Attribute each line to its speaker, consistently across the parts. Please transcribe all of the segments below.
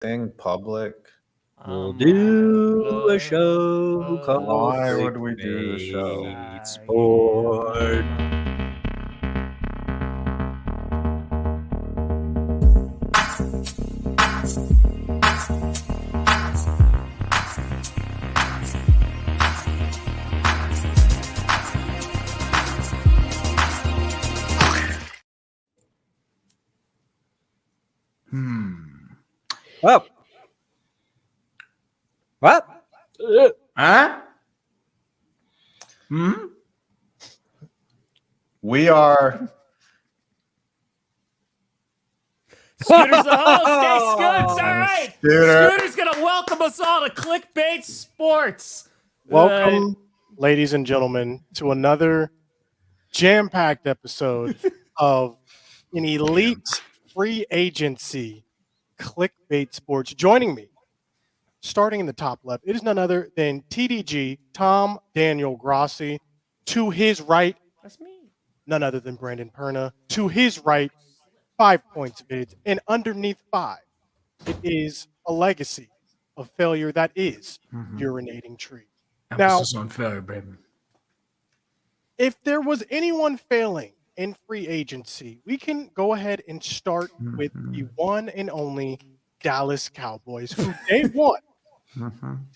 Speaker 1: thing public.
Speaker 2: We'll do a show called
Speaker 1: Why would we do the show?
Speaker 2: Clickbait Sports. Up. What?
Speaker 1: Huh? We are.
Speaker 3: Scooter's the host. Hey, Scoots. All right.
Speaker 1: Scooter.
Speaker 3: Scooter's going to welcome us all to Clickbait Sports.
Speaker 4: Welcome, ladies and gentlemen, to another jam-packed episode of an elite free agency, Clickbait Sports. Joining me, starting in the top left, it is none other than TDG, Tom Daniel Grossi. To his right,
Speaker 3: That's me.
Speaker 4: none other than Brandon Perna. To his right, 5 points vids. And underneath 5, it is a legacy of failure that is urinating tree.
Speaker 5: Emphasis on failure, baby.
Speaker 4: If there was anyone failing in free agency, we can go ahead and start with the one and only Dallas Cowboys, who day one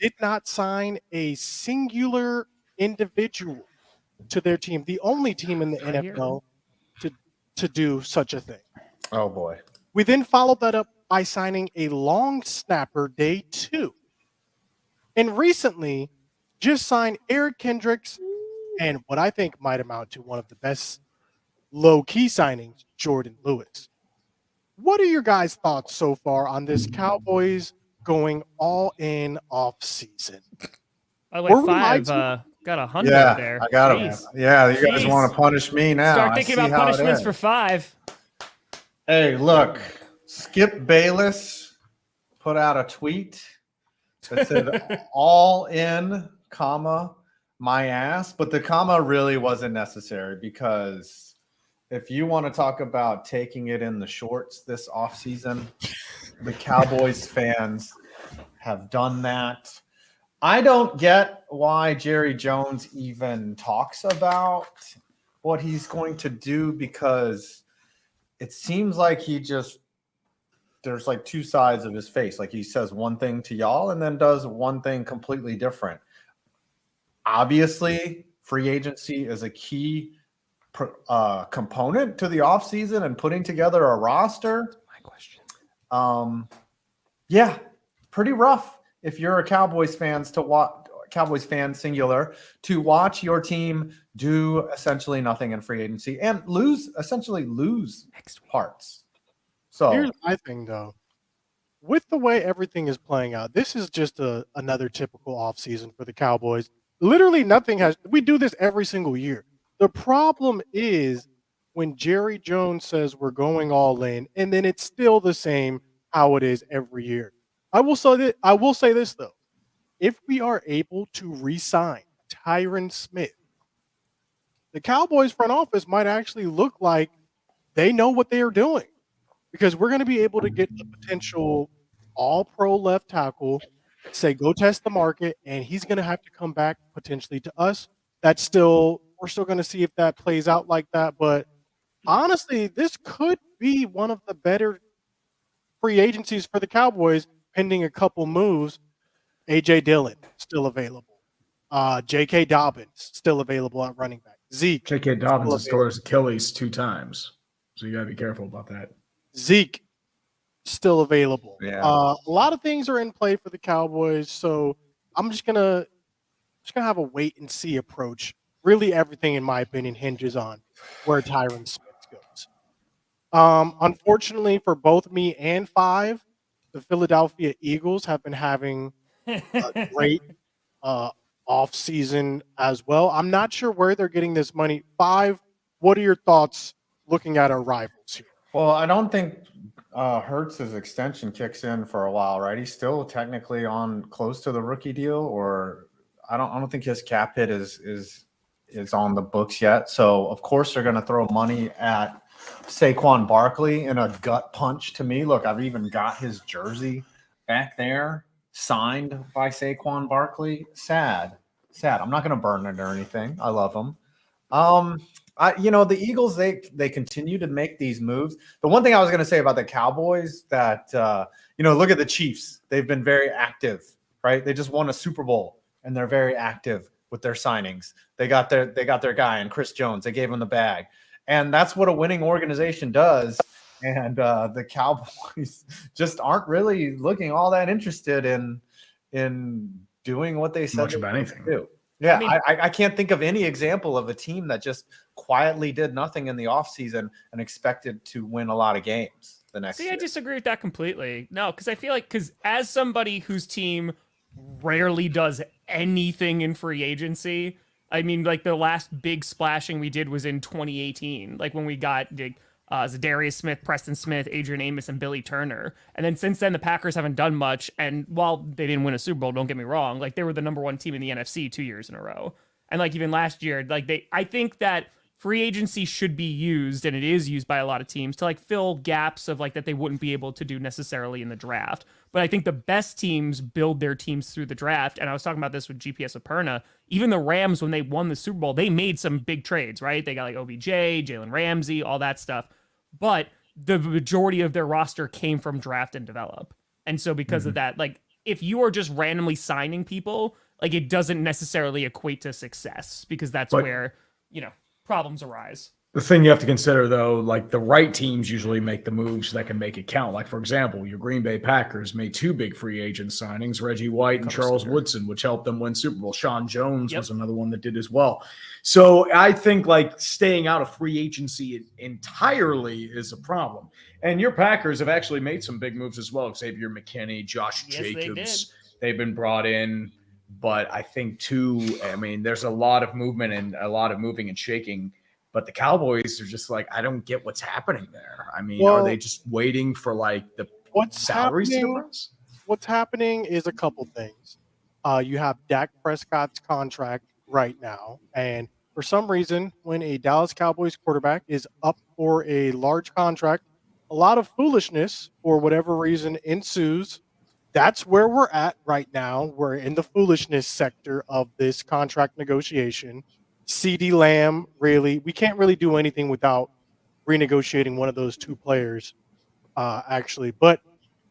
Speaker 4: did not sign a singular individual to their team, the only team in the NFL to do such a thing.
Speaker 1: Oh boy.
Speaker 4: We then followed that up by signing a long snapper day 2. And recently just signed Eric Kendricks and what I think might amount to one of the best low-key signings, Jordan Lewis. What are your guys' thoughts so far on this Cowboys going all in off season?
Speaker 3: By the way, 5 got 100
Speaker 1: Yeah,
Speaker 3: there.
Speaker 1: I got him.
Speaker 3: Jeez.
Speaker 1: Yeah, you guys
Speaker 3: Jeez.
Speaker 1: want to punish me now.
Speaker 3: Start
Speaker 1: I
Speaker 3: thinking
Speaker 1: see
Speaker 3: about
Speaker 1: how it
Speaker 3: punishments
Speaker 1: is.
Speaker 3: for 5.
Speaker 1: Hey, look, Skip Bayless put out a tweet that said all in, comma, my ass. But the comma really wasn't necessary because if you want to talk about taking it in the shorts this offseason, the Cowboys fans have done that. I don't get why Jerry Jones even talks about what he's going to do because it seems like there's like two sides of his face. Like he says one thing to y'all and then does one thing completely different. Obviously, free agency is a key component to the offseason and putting together a roster.
Speaker 3: My question.
Speaker 1: Yeah, pretty rough if you're a Cowboys fan singular to watch your team do essentially nothing in free agency and lose parts. So
Speaker 4: Here's my thing, though. With the way everything is playing out, this is just another typical offseason for the Cowboys. Literally nothing we do this every single year. The problem is when Jerry Jones says we're going all in, and then it's still the same how it is every year. I will say this, though. If we are able to re-sign Tyron Smith, the Cowboys front office might actually look like they know what they are doing because we're going to be able to get a potential all-pro left tackle, say go test the market, and he's going to have to come back potentially to us. We're still going to see if that plays out like that. But honestly, this could be one of the better free agencies for the Cowboys, pending a couple moves. A.J. Dillon, still available. J.K. Dobbins, still available at running back. Zeke.
Speaker 5: J.K. Dobbins has tore his Achilles 2 times. So you got to be careful about that.
Speaker 4: Zeke, still available.
Speaker 1: Yeah.
Speaker 4: A lot of things are in play for the Cowboys, so I'm just gonna have a wait and see approach. Really, everything, in my opinion, hinges on where Tyron Smith goes. Unfortunately for both me and 5, the Philadelphia Eagles have been having a great off season as well. I'm not sure where they're getting this money. 5, what are your thoughts looking at our rivals here?
Speaker 1: Well, I don't think Hurts's extension kicks in for a while, right? He's still technically on close to the rookie deal, or I don't think his cap hit is on the books yet. So of course they're going to throw money at Saquon Barkley in a gut punch to me. Look, I've even got his jersey back there signed by Saquon Barkley. Sad. I'm not going to burn it or anything. I love him. The Eagles, they continue to make these moves. The one thing I was going to say about the Cowboys that, look at the Chiefs. They've been very active, right? They just won a Super Bowl and they're very active with their signings. They got their guy and Chris Jones. They gave him the bag. And that's what a winning organization does. And the Cowboys just aren't really looking all that interested in doing what they said
Speaker 5: Much of anything.
Speaker 1: do. Yeah, I can't think of any example of a team that just quietly did nothing in the offseason and expected to win a lot of games the next year.
Speaker 3: I disagree with that completely. No, because I feel like, as somebody whose team rarely does anything in free agency, I mean, like the last big splashing we did was in 2018, like when we got Zadarius Smith, Preston Smith, Adrian Amos, and Billy Turner. And then since then, the Packers haven't done much. And while they didn't win a Super Bowl, don't get me wrong, like they were the number one team in the NFC 2 years in a row. And like even last year, I think that free agency should be used, and it is used by a lot of teams to like fill gaps of like that they wouldn't be able to do necessarily in the draft. But I think the best teams build their teams through the draft. And I was talking about this with GPS Aperna. Even the Rams, when they won the Super Bowl, they made some big trades, right? They got like OBJ, Jalen Ramsey, all that stuff. But the majority of their roster came from draft and develop. And so because of that, like if you are just randomly signing people, like it doesn't necessarily equate to success, because that's where, problems arise.
Speaker 5: The thing you have to consider, though, like the right teams usually make the moves that can make it count. Like, for example, your Green Bay Packers made 2 big free agent signings, Reggie White and Charles Woodson, which helped them win Super Bowl. Sean Jones was another one that did as well. So I think like staying out of free agency entirely is a problem. And your Packers have actually made some big moves as well. Xavier McKinney, Josh Jacobs, they've been brought in. But I think, too, I mean, there's a lot of movement and a lot of moving and shaking. But the Cowboys are just like, I don't get what's happening there. I mean, are they just waiting for like the salaries to rise?
Speaker 4: What's happening is a couple things. You have Dak Prescott's contract right now. And for some reason, when a Dallas Cowboys quarterback is up for a large contract, a lot of foolishness, for whatever reason, ensues. That's where we're at right now. We're in the foolishness sector of this contract negotiation. CeeDee Lamb, really, we can't really do anything without renegotiating one of those 2 players, actually. But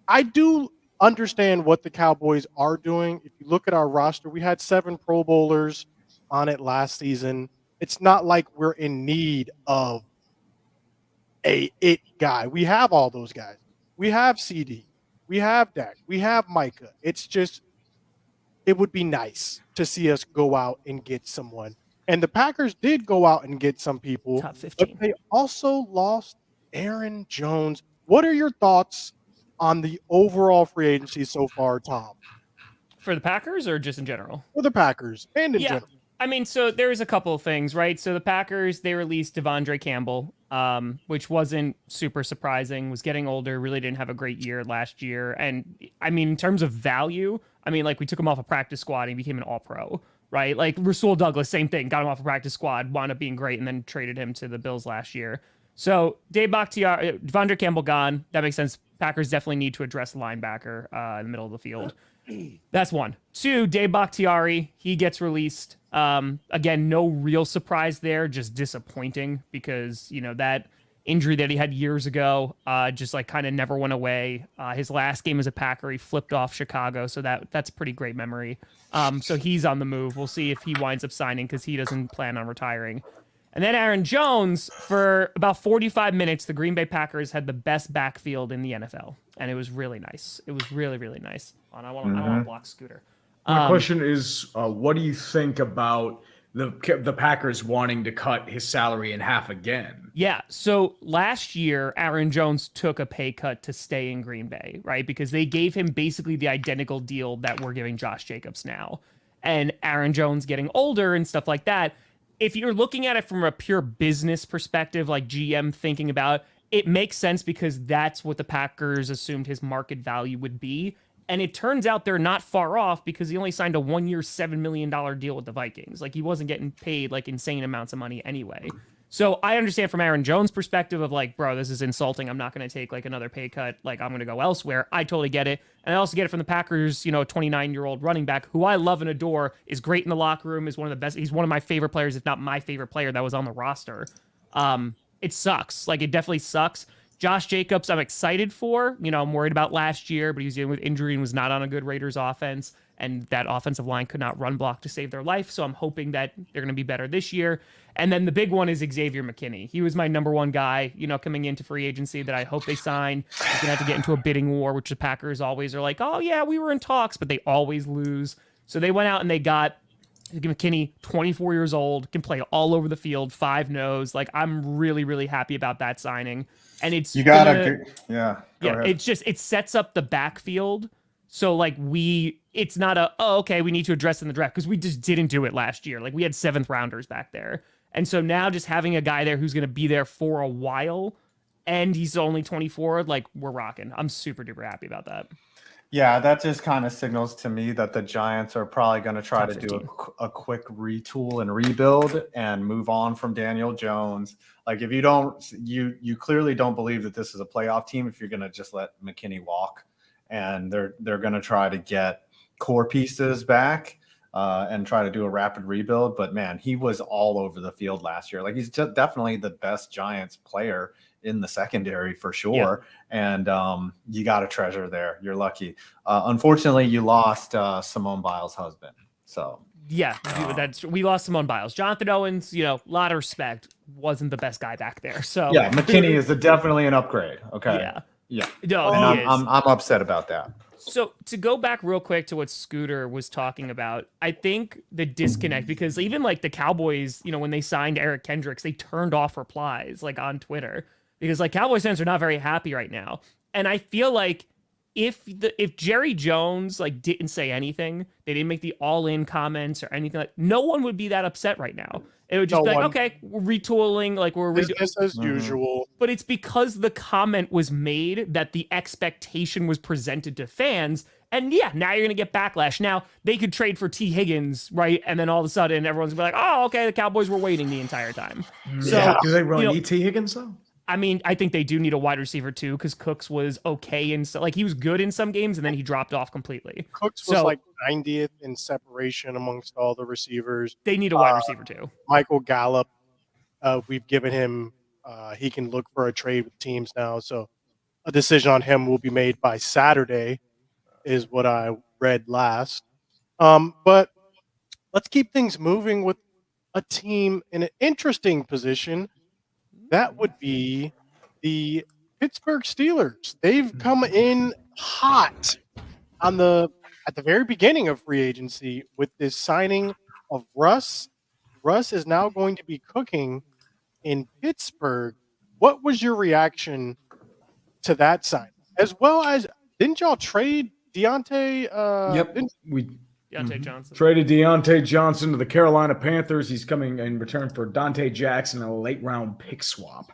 Speaker 4: I do understand what the Cowboys are doing. If you look at our roster, we had 7 Pro Bowlers on it last season. It's not like we're in need of it guy. We have all those guys. We have CD. We have Dak. We have Micah. It's just, it would be nice to see us go out and get someone. And the Packers did go out and get some people,
Speaker 3: Top 15.
Speaker 4: but they also lost Aaron Jones. What are your thoughts on the overall free agency so far, Tom?
Speaker 3: For the Packers or just in general?
Speaker 4: For the Packers and in general.
Speaker 3: I mean, so there's a couple of things, right? So the Packers, they released Devondre Campbell, which wasn't super surprising, was getting older, really didn't have a great year last year. And I mean, in terms of value, I mean, like we took him off a practice squad and he became an all-pro, right? Like Rasul Douglas, same thing, got him off a practice squad, wound up being great, and then traded him to the Bills last year. So Dave Bakhtiari, Devondre Campbell gone. That makes sense. Packers definitely need to address linebacker in the middle of the field. That's 1. 2, Dave Bakhtiari, he gets released. Again, no real surprise there, just disappointing because, you know, that injury that he had years ago just like kind of never went away. His last game as a Packer, he flipped off Chicago, so that's a pretty great memory. So he's on the move. We'll see if he winds up signing because he doesn't plan on retiring. And then Aaron Jones, for about 45 minutes, the Green Bay Packers had the best backfield in the NFL, and it was really nice. It was really, really nice. I don't want to block Scooter.
Speaker 5: My question is, what do you think about the Packers wanting to cut his salary in half again?
Speaker 3: Yeah, so last year, Aaron Jones took a pay cut to stay in Green Bay, right? Because they gave him basically the identical deal that we're giving Josh Jacobs now. And Aaron Jones getting older and stuff like that, if you're looking at it from a pure business perspective, like GM thinking about, it makes sense because that's what the Packers assumed his market value would be. And it turns out they're not far off because he only signed a 1-year, $7 million deal with the Vikings. Like he wasn't getting paid like insane amounts of money anyway. So I understand from Aaron Jones' perspective of like, bro, this is insulting. I'm not going to take like another pay cut. Like I'm going to go elsewhere. I totally get it. And I also get it from the Packers, 29-year-old running back who I love and adore, is great in the locker room, is one of the best. He's one of my favorite players, if not my favorite player that was on the roster. It sucks. Like it definitely sucks. Josh Jacobs, I'm excited for. I'm worried about last year, but he was dealing with injury and was not on a good Raiders offense. And that offensive line could not run block to save their life. So I'm hoping that they're going to be better this year. And then the big one is Xavier McKinney. He was my number one guy, coming into free agency that I hope they sign. He's going to have to get into a bidding war, which the Packers always are like, oh, yeah, we were in talks, but they always lose. So they went out and they got McKinney, 24 years old, can play all over the field, 5-nose. Like, I'm really, really happy about that signing. And it's
Speaker 1: you gotta,
Speaker 3: it sets up the backfield. So like it's not okay, we need to address in the draft because we just didn't do it last year. Like we had 7th rounders back there. And so now just having a guy there who's going to be there for a while and he's only 24, like we're rocking. I'm super duper happy about that.
Speaker 1: Yeah, that just kind of signals to me that the Giants are probably going to try to do a quick retool and rebuild and move on from Daniel Jones. Like if you don't, you clearly don't believe that this is a playoff team if you're going to just let McKinney walk. And they're going to try to get core pieces back and try to do a rapid rebuild. But, man, he was all over the field last year. Like, he's just definitely the best Giants player in the secondary for sure. Yeah. And you got a treasure there. You're lucky. Unfortunately, you lost Simone Biles' husband. So,
Speaker 3: yeah, we lost Simone Biles. Jonathan Owens, a lot of respect, wasn't the best guy back there. So,
Speaker 1: yeah, McKinney is definitely an upgrade. Okay.
Speaker 3: Yeah.
Speaker 1: Yeah,
Speaker 3: no,
Speaker 1: I'm upset about that.
Speaker 3: So to go back real quick to what Scooter was talking about, I think the disconnect, because even like the Cowboys, when they signed Eric Kendricks, they turned off replies like on Twitter because like Cowboys fans are not very happy right now. And I feel like if Jerry Jones like didn't say anything, they didn't make the all-in comments or anything, like no one would be that upset right now. It would just be like, okay, we're retooling, like we're
Speaker 4: business as usual.
Speaker 3: But it's because the comment was made that the expectation was presented to fans. And yeah, now you're going to get backlash. Now, they could trade for T. Higgins, right? And then all of a sudden, everyone's going to be like, oh, okay, the Cowboys were waiting the entire time. So,
Speaker 5: do they really need T. Higgins, though?
Speaker 3: I mean, I think they do need a wide receiver, too, because Cooks was okay. And like, he was good in some games, and then he dropped off completely.
Speaker 4: Cooks was like 90th in separation amongst all the receivers.
Speaker 3: They need a wide receiver, too.
Speaker 4: Michael Gallup, we've given him, he can look for a trade with teams now. So a decision on him will be made by Saturday, is what I read last. But let's keep things moving with a team in an interesting position. That would be the Pittsburgh Steelers. They've come in hot at the very beginning of free agency with this signing of Russ. Russ is now going to be cooking in Pittsburgh. What was your reaction to that sign? As well as, didn't y'all trade Deontay?
Speaker 3: Deontay Johnson.
Speaker 5: Traded Deontay Johnson to the Carolina Panthers. He's coming in return for Dante Jackson and a late-round pick swap.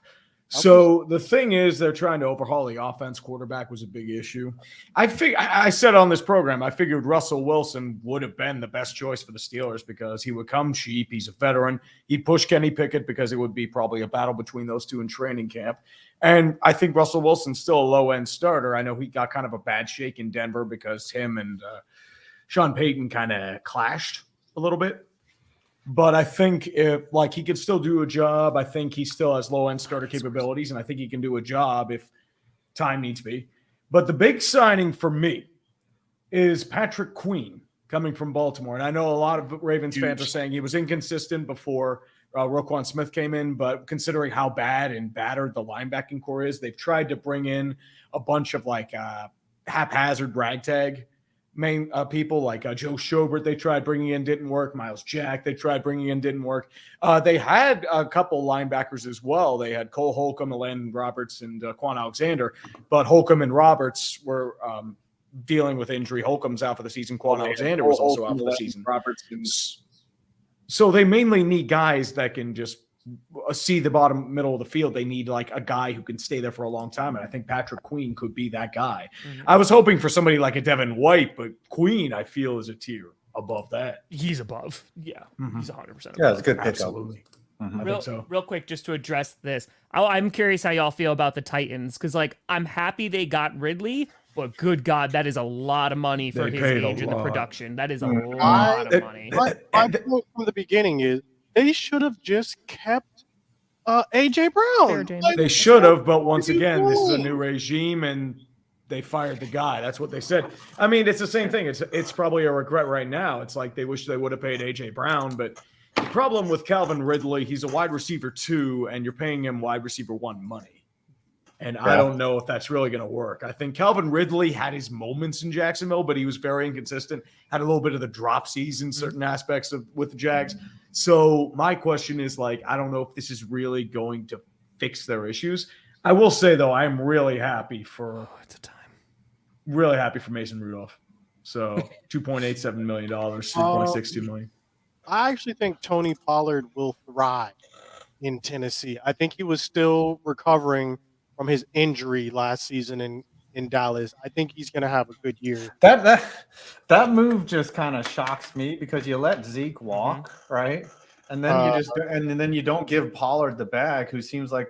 Speaker 5: So the thing is, they're trying to overhaul the offense. Quarterback was a big issue. I said on this program, I figured Russell Wilson would have been the best choice for the Steelers because he would come cheap. He's a veteran. He'd push Kenny Pickett because it would be probably a battle between those two in training camp. And I think Russell Wilson's still a low-end starter. I know he got kind of a bad shake in Denver because him and Sean Payton kind of clashed a little bit. But I think he could still do a job. I think he still has low-end starter capabilities, and I think he can do a job if time needs be. But the big signing for me is Patrick Queen coming from Baltimore. And I know a lot of Ravens fans are saying he was inconsistent before Roquan Smith came in, but considering how bad and battered the linebacking core is, they've tried to bring in a bunch of haphazard ragtag main people like Joe Schobert. They tried bringing in, didn't work. Miles Jack, they tried bringing in, didn't work. They had a couple linebackers as well. They had Cole Holcomb, Landon Roberts, and Quan Alexander, but Holcomb and Roberts were dealing with injury. Holcomb's out for the season. Quan Alexander was also out for the season. So they mainly need guys that can just see the bottom middle of the field. They need like a guy who can stay there for a long time. And I think Patrick Queen could be that guy. Mm-hmm. I was hoping for somebody like a Devin White, but Queen, I feel, is a tier above that.
Speaker 3: He's above. Yeah. Mm-hmm. He's 100% above.
Speaker 1: Yeah, it's a good pick.
Speaker 5: Absolutely.
Speaker 1: Mhm.
Speaker 5: I
Speaker 3: Real,
Speaker 5: think so.
Speaker 3: real quick, just to address this, I'm curious how y'all feel about the Titans, because like I'm happy they got Ridley, but good God, that is a lot of money for
Speaker 5: They
Speaker 3: his
Speaker 5: paid a
Speaker 3: age and the
Speaker 5: lot.
Speaker 3: production. That is a
Speaker 1: Mm.
Speaker 3: lot of
Speaker 5: It-
Speaker 3: money.
Speaker 4: My point from the beginning is they should have just kept AJ Brown.
Speaker 3: Fair, James.
Speaker 4: Like,
Speaker 5: They should have, but
Speaker 4: what
Speaker 5: once
Speaker 4: are you
Speaker 5: again, this is a
Speaker 4: doing?
Speaker 5: new regime, and they fired the guy. That's what they said. I mean, it's the same thing. It's probably a regret right now. It's like they wish they would have paid AJ Brown, but the problem with Calvin Ridley, he's a wide receiver 2, and you're paying him wide receiver 1 money. And I don't know if that's really going to work. I think Calvin Ridley had his moments in Jacksonville, but he was very inconsistent. Had a little bit of the dropsies in certain aspects with the Jags. So my question is, like, I don't know if this is really going to fix their issues. I will say though, I'm really happy for Mason Rudolph. So $2.87 million, $3.62 million.
Speaker 4: I actually think Tony Pollard will thrive in Tennessee. I think he was still recovering from his injury last season in Dallas. I think he's going to have a good year.
Speaker 1: That move just kind of shocks me because you let Zeke walk, right? And then then you don't give Pollard the bag, who seems like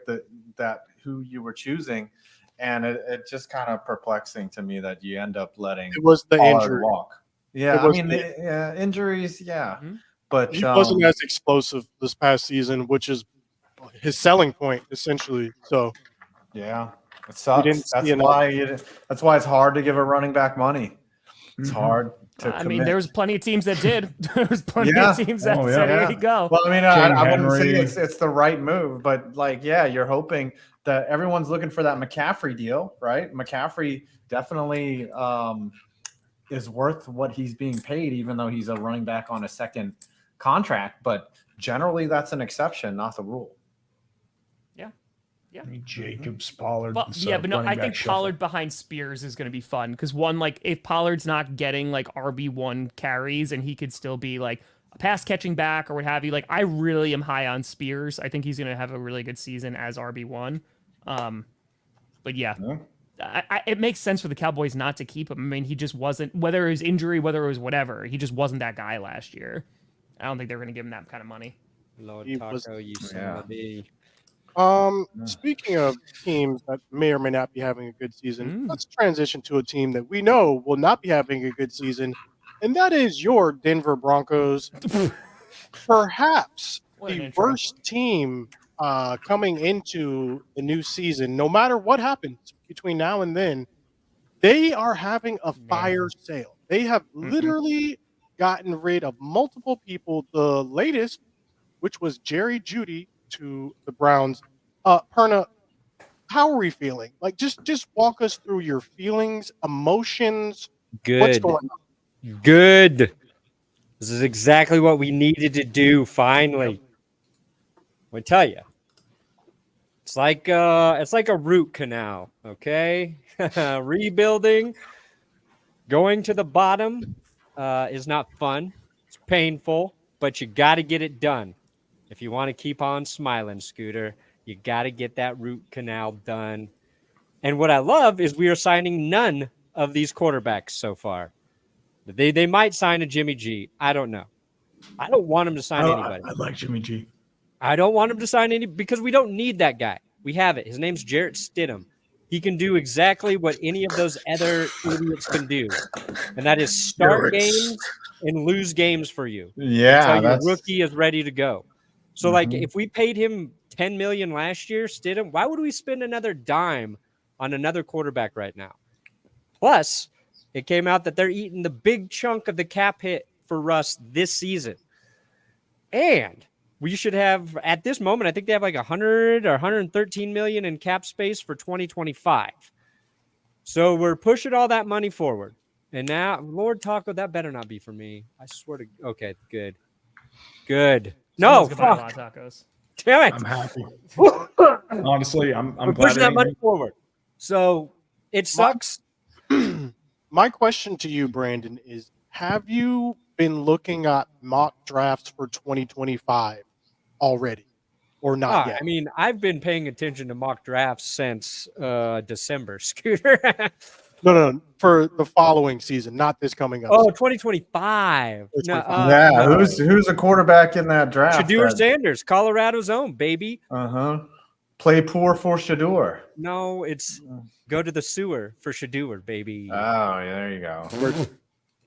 Speaker 1: that who you were choosing, and it just kind of perplexing to me that you end up letting
Speaker 4: It was the
Speaker 1: Pollard
Speaker 4: injury.
Speaker 1: walk. Yeah,
Speaker 4: It
Speaker 1: I
Speaker 4: was
Speaker 1: mean,
Speaker 4: the-
Speaker 1: injuries, yeah,
Speaker 3: Mhm.
Speaker 1: but
Speaker 4: He wasn't as explosive this past season, which is his selling point essentially. So
Speaker 1: yeah, it
Speaker 4: didn't
Speaker 1: sucks.
Speaker 4: see enough.
Speaker 1: That's why it's hard to give a running back money. It's hard to
Speaker 3: I
Speaker 1: commit.
Speaker 3: mean, there was plenty of teams that did. There was plenty
Speaker 1: Yeah.
Speaker 3: of teams that
Speaker 5: Oh, yeah.
Speaker 3: said, "Here
Speaker 1: Yeah.
Speaker 3: you go."
Speaker 1: Well, I mean,
Speaker 5: King
Speaker 1: I wouldn't say
Speaker 5: Henry.
Speaker 1: it's the right move, but like, yeah, you're hoping that everyone's looking for that McCaffrey deal, right? McCaffrey definitely is worth what he's being paid, even though he's a running back on a second contract. But generally, that's an exception, not the rule.
Speaker 5: Jacobs, Pollard.
Speaker 3: Well,
Speaker 5: this,
Speaker 3: yeah, but no,
Speaker 5: running
Speaker 3: I
Speaker 5: back
Speaker 3: think
Speaker 5: shuffle.
Speaker 3: Pollard behind Spears is going to be fun because one, like, if Pollard's not getting like RB1 carries and he could still be like a pass catching back or what have you, like, I really am high on Spears. I think he's going to have a really good season as RB1. But yeah, it makes sense for the Cowboys not to keep him. I mean, he just wasn't, whether it was injury, whether it was whatever, he just wasn't that guy last year. I don't think they're going to give him that kind of money.
Speaker 2: Lord
Speaker 4: He
Speaker 2: Taco,
Speaker 4: was-
Speaker 2: you son of a bee.
Speaker 4: Speaking of teams that may or may not be having a good season,
Speaker 3: Mm.
Speaker 4: let's transition to a team that we know will not be having a good season, and that is your Denver Broncos. Perhaps
Speaker 3: What an
Speaker 4: the
Speaker 3: intro.
Speaker 4: worst team coming into the new season. No matter what happens between now and then, they are having a fire sale. They have literally gotten rid of multiple people. The latest, which was Jerry Jeudy to the Browns. Perna, how are we feeling? Like, just walk us through your feelings, emotions. What's
Speaker 2: Good.
Speaker 4: going on?
Speaker 2: Good. This is exactly what we needed to do. Finally, I tell you, it's like a root canal. Okay, rebuilding, going to the bottom is not fun. It's painful, but you got to get it done if you want to keep on smiling, Scooter. You got to get that root canal done. And what I love is we are signing none of these quarterbacks so far. They might sign a Jimmy G. I don't know. I don't want him to sign anybody.
Speaker 5: I like Jimmy G.
Speaker 2: I don't want him to sign any because we don't need that guy. We have it. His name's Jarrett Stidham. He can do exactly what any of those other idiots can do, and that is start games and lose games for you.
Speaker 1: Yeah,
Speaker 2: Until your rookie is ready to go. So, like,
Speaker 1: Mhm.
Speaker 2: if we paid him $10 million last year, Stidham, why would we spend another dime on another quarterback right now? Plus, it came out that they're eating the big chunk of the cap hit for Russ this season. And we should have, at this moment, I think they have like 100 or 113 million in cap space for 2025. So we're pushing all that money forward. And now, Lord Taco, that better not be for me. I swear to. Okay, good. Good. No,
Speaker 3: Someone's gonna buy a lot
Speaker 2: fuck.
Speaker 3: of tacos.
Speaker 2: Damn it.
Speaker 5: I'm happy. Honestly, I'm
Speaker 2: We're
Speaker 5: glad.
Speaker 2: pushing that
Speaker 5: they
Speaker 2: money
Speaker 5: didn't-
Speaker 2: forward. So it sucks.
Speaker 4: My question to you, Brandon, is: have you been looking at mock drafts for 2025 already, or not yet?
Speaker 2: I mean, I've been paying attention to mock drafts since December, Scooter.
Speaker 4: No, for the following season, not this coming up.
Speaker 2: Oh,
Speaker 4: season.
Speaker 2: 2025. No,
Speaker 1: yeah,
Speaker 2: no.
Speaker 1: who's a quarterback in that draft?
Speaker 2: Shadeur Sanders, Colorado's own, baby.
Speaker 1: Play poor for Shadeur.
Speaker 2: No, it's go to the sewer for Shadeur, baby.
Speaker 1: Oh, yeah, there you go.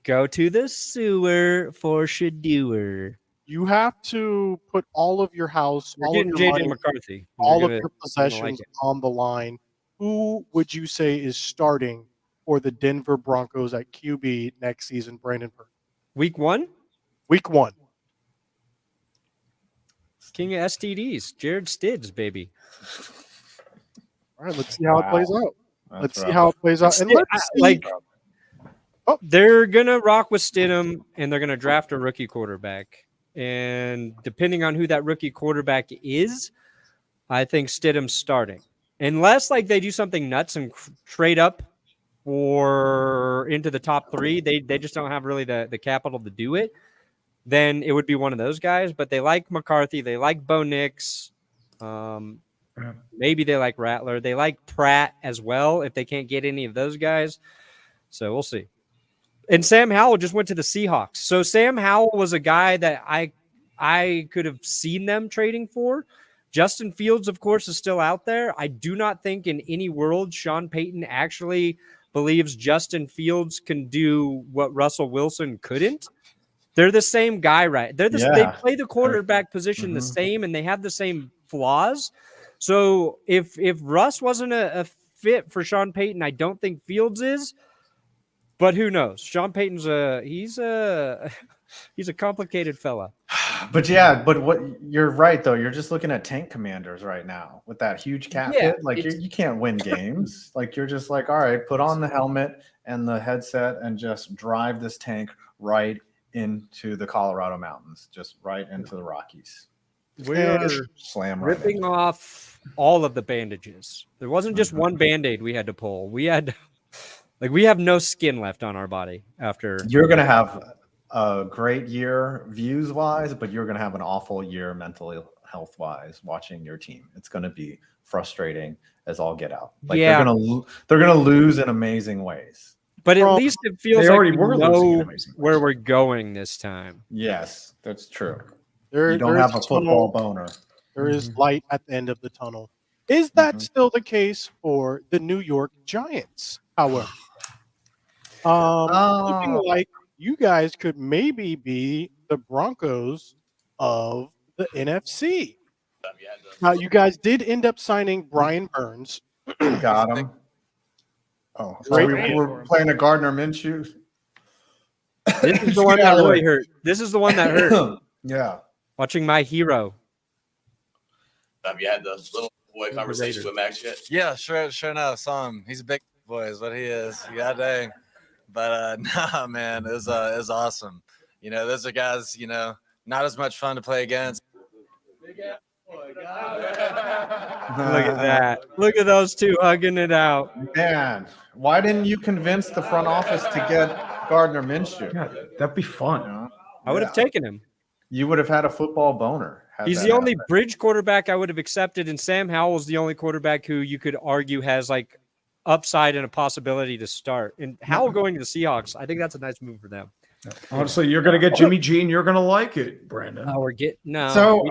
Speaker 2: Go to the sewer for Shadeur.
Speaker 4: You have to put all of your house,
Speaker 2: We're
Speaker 4: all of
Speaker 2: getting
Speaker 4: your
Speaker 2: JJ
Speaker 4: money,
Speaker 2: McCarthy.
Speaker 4: all of your possessions on the line. Who would you say is starting for the Denver Broncos at QB next season, Brandon Burke?
Speaker 2: Week 1?
Speaker 4: Week 1.
Speaker 2: King of STDs, Jared Stidds, baby.
Speaker 4: All right, let's see how it plays out.
Speaker 1: That's
Speaker 4: See how it plays out. And let's see.
Speaker 2: They're gonna rock with Stidham, and they're gonna draft a rookie quarterback. And depending on who that rookie quarterback is, I think Stidham's starting. Unless like they do something nuts and trade up or into the top 3, they just don't have really the capital to do it. Then it would be one of those guys. But they like McCarthy, they like Bo Nix, maybe they like Rattler, they like Pratt as well. If they can't get any of those guys, so we'll see. And Sam Howell just went to the Seahawks. So Sam Howell was a guy that I could have seen them trading for. Justin Fields, of course, is still out there. I do not think in any world Sean Payton actually believes Justin Fields can do what Russell Wilson couldn't. They're the same guy, right? They play the quarterback position the same, and they have the same flaws. So if Russ wasn't a fit for Sean Payton, I don't think Fields is. But who knows? Sean Payton's he's a complicated fella.
Speaker 1: But what you're right though. You're just looking at tank commanders right now with that huge cap hit. Like you can't win games. Like you're just like, all right, put on the helmet and the headset and just drive this tank right into the Colorado mountains, just right into the Rockies.
Speaker 2: We're
Speaker 1: slam
Speaker 2: ripping off all of the bandages. There wasn't just one Band-Aid we had to pull. We had we have no skin left on our body after.
Speaker 1: You're gonna have a great year views wise, but you're gonna have an awful year mentally health wise watching your team. It's gonna be frustrating as all get out. Like they're gonna lose in amazing ways.
Speaker 2: But at least it feels like we know where we're going this time.
Speaker 1: Yes, that's true.
Speaker 4: You
Speaker 1: don't have a football boner.
Speaker 4: There is light at the end of the tunnel. Is that still the case for the New York Giants? However, looking like you guys could maybe be the Broncos of the NFC. Now, you guys did end up signing Brian Burns.
Speaker 1: Got him. Oh, we're playing a Gardner Minshew.
Speaker 2: This is the one that really hurt. This is the one that hurt.
Speaker 1: Yeah.
Speaker 2: Watching my hero.
Speaker 6: Have you had the little boy conversation with Max yet?
Speaker 7: Yeah, sure enough. Saw him. He's a big boy, is what he is. God dang. But nah, man, it was awesome. You know, those are guys, you know, not as much fun to play against.
Speaker 2: Look at that. Look at those two hugging it out.
Speaker 1: Man, why didn't you convince the front office to get Gardner Minshew?
Speaker 5: Yeah, that'd be fun.
Speaker 2: I would have taken him.
Speaker 1: You would have had a football boner.
Speaker 2: He's the only bridge quarterback I would have accepted, and Sam Howell is the only quarterback who you could argue has like upside and a possibility to start. And Howell going to the Seahawks, I think that's a nice move for them.
Speaker 5: Honestly, you're going to get Jimmy G, and you're going to like it, Brandon.
Speaker 1: So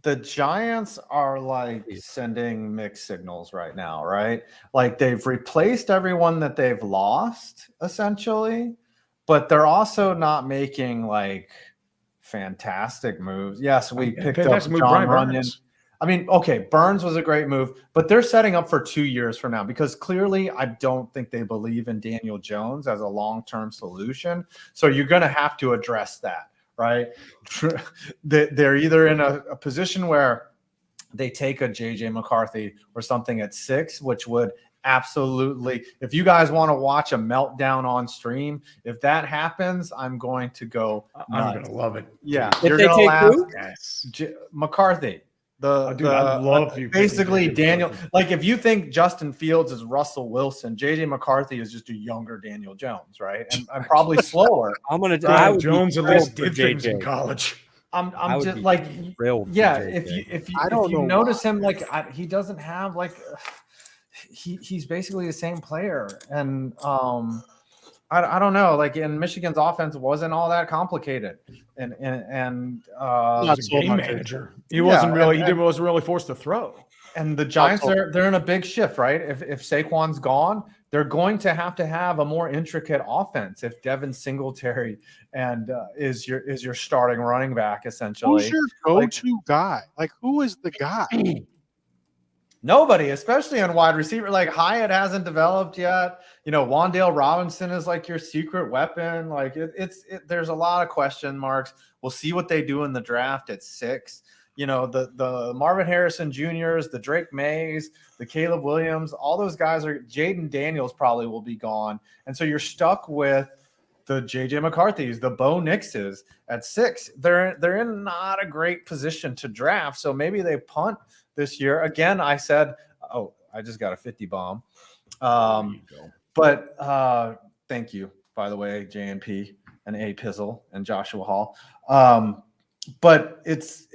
Speaker 1: the Giants are like sending mixed signals right now, right? Like they've replaced everyone that they've lost, essentially, but they're also not making like fantastic moves. Yes, we picked up John Runyon. I mean, okay, Burns was a great move, but they're setting up for 2 years from now because clearly I don't think they believe in Daniel Jones as a long-term solution. So you're going to have to address that, right? They're either in a position where they take a JJ McCarthy or something at 6, which would absolutely, if you guys want to watch a meltdown on stream, if that happens, I'm going to go nuts.
Speaker 5: I'm going to love it.
Speaker 1: Yeah.
Speaker 2: If they take who?
Speaker 1: McCarthy.
Speaker 5: I love you.
Speaker 1: Basically, Daniel. Like, if you think Justin Fields is Russell Wilson, JJ McCarthy is just a younger Daniel Jones, right? And I'm probably slower.
Speaker 5: Jones at least did things in college.
Speaker 1: I'm just like, yeah. If you notice him, like he doesn't have like, he's basically the same player. And I don't know. Like in Michigan's offense wasn't all that complicated, and
Speaker 4: Not
Speaker 5: He's a
Speaker 4: so
Speaker 5: game
Speaker 4: much.
Speaker 5: manager. He wasn't really forced to throw.
Speaker 1: And the Giants
Speaker 4: so.
Speaker 1: they're in a big shift, right? If Saquon's gone, they're going to have a more intricate offense. If Devin Singletary and is your starting running back essentially.
Speaker 4: Who's your go-to guy? Like, who is the guy?
Speaker 1: Nobody, especially on wide receiver. Like Hyatt hasn't developed yet. You know, Wan'Dale Robinson is like your secret weapon. Like there's a lot of question marks. We'll see what they do in the draft at 6. You know, the Marvin Harrison Juniors, the Drake Mays, the Caleb Williams, all those guys are Jaden Daniels probably will be gone. And so you're stuck with the JJ McCarthy's, the Bo Nixes at 6. They're in not a great position to draft. So maybe they punt this year. Again, I said, oh, I just got a 50 bomb. But thank you, by the way, JNP and A Pizzle and Joshua Hall. But it's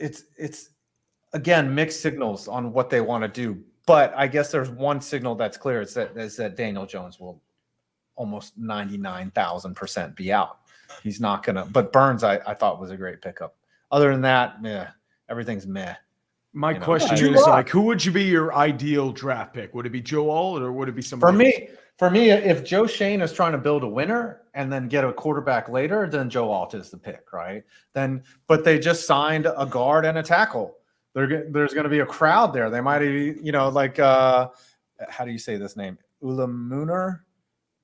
Speaker 1: again mixed signals on what they want to do. But I guess there's one signal that's clear. It's that Daniel Jones will almost 99,000% be out. He's not gonna. But Burns, I thought was a great pickup. Other than that, everything's meh.
Speaker 5: My question is, like, who would you be your ideal draft pick? Would it be Joe Alt or would it be somebody else?
Speaker 1: For me, if Joe Shane is trying to build a winner and then get a quarterback later, then Joe Alt is the pick, right? But they just signed a guard and a tackle. There's going to be a crowd there. They might, like how do you say this name? Ulamuner,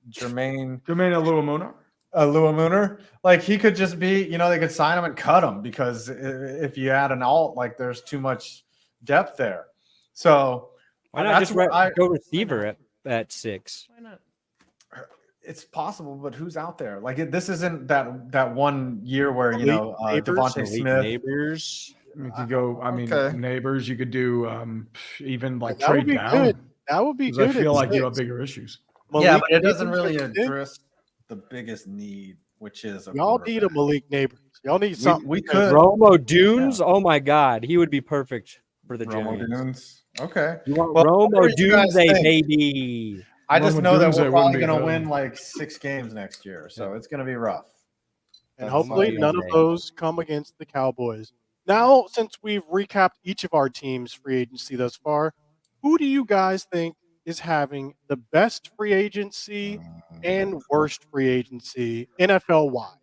Speaker 1: Jermaine Uluamuner. Like he could just be, they could sign him and cut him because if you add an alt, like there's too much depth there. So
Speaker 2: why not just go receiver at 6?
Speaker 3: Why not?
Speaker 1: It's possible, but who's out there? Like this isn't that one year where Devontae Smith.
Speaker 2: Neighbors.
Speaker 5: You could go. I mean, Neighbors. You could do even like
Speaker 4: that
Speaker 5: trade
Speaker 4: would be
Speaker 5: down.
Speaker 4: Good. That would be good.
Speaker 5: I feel like you have bigger issues.
Speaker 1: Yeah, but it doesn't really address the biggest need, which is
Speaker 4: y'all need a Malik Neighbors. Y'all need something.
Speaker 1: We could.
Speaker 2: Romo Dunes. Yeah. Oh my God, he would be perfect for the
Speaker 1: Romo
Speaker 2: Giants.
Speaker 1: Dunes. Okay.
Speaker 2: You want Romo Dunes, baby?
Speaker 1: I just know that we're probably going to win like 6 games next year, so it's going to be rough.
Speaker 4: And hopefully none of those come against the Cowboys. Now, since we've recapped each of our teams' free agency thus far, who do you guys think is having the best free agency and worst free agency NFL-wide?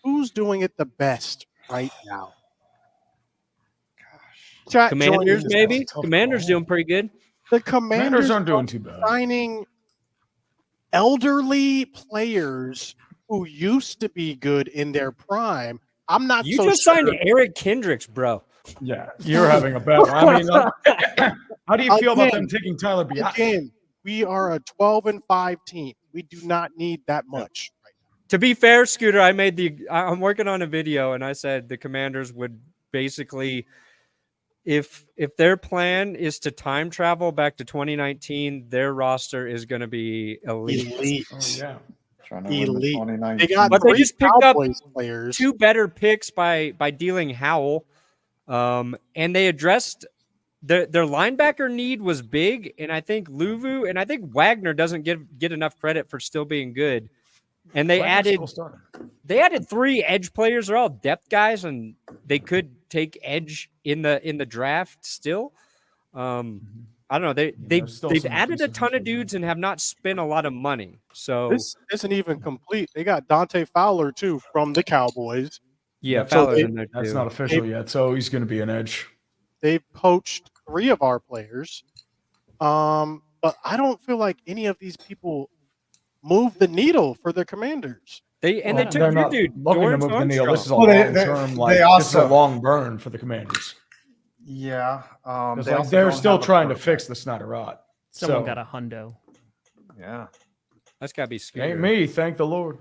Speaker 4: Who's doing it the best right now? Chat,
Speaker 2: Commanders, maybe? Commanders doing pretty good.
Speaker 4: The Commanders
Speaker 5: aren't doing too bad.
Speaker 4: Signing elderly players who used to be good in their prime. I'm not
Speaker 2: You
Speaker 4: so
Speaker 2: just
Speaker 4: sure.
Speaker 2: signed Eric Kendricks, bro.
Speaker 5: Yeah, you're having a bad one. I mean, how do you feel about them taking Tyler Biadasz?
Speaker 4: Again, we are a 12-5 team. We do not need that much. Right now.
Speaker 2: To be fair, Scooter, I'm working on a video, and I said the Commanders would basically, if their plan is to time travel back to 2019, their roster is going to be elite.
Speaker 5: Oh, yeah.
Speaker 4: Elite.
Speaker 1: They
Speaker 4: got
Speaker 2: but they just picked up
Speaker 4: players.
Speaker 2: 2 better picks by dealing Howell, and they addressed their linebacker need was big, and I think Luvu and I think Wagner doesn't get enough credit for still being good. And they added 3 edge players. They're all depth guys, and they could take edge in the draft still. I don't know. They've added a ton of dudes and have not spent a lot of money. So
Speaker 4: this isn't even complete. They got Dante Fowler too from the Cowboys.
Speaker 2: Yeah, Fowler's in there too.
Speaker 5: That's not official yet, so he's going to be an edge.
Speaker 4: They've poached 3 of our players, but I don't feel like any of these people move the needle for the Commanders.
Speaker 2: They took your dude.
Speaker 5: Looking to move the needle. This is a
Speaker 1: long
Speaker 5: term. This is a long burn for the Commanders.
Speaker 1: Yeah,
Speaker 5: they're still trying to fix the Snyder Rod.
Speaker 3: Someone got a hundo.
Speaker 1: Yeah,
Speaker 2: that's got to be scary.
Speaker 5: Ain't me, thank the Lord.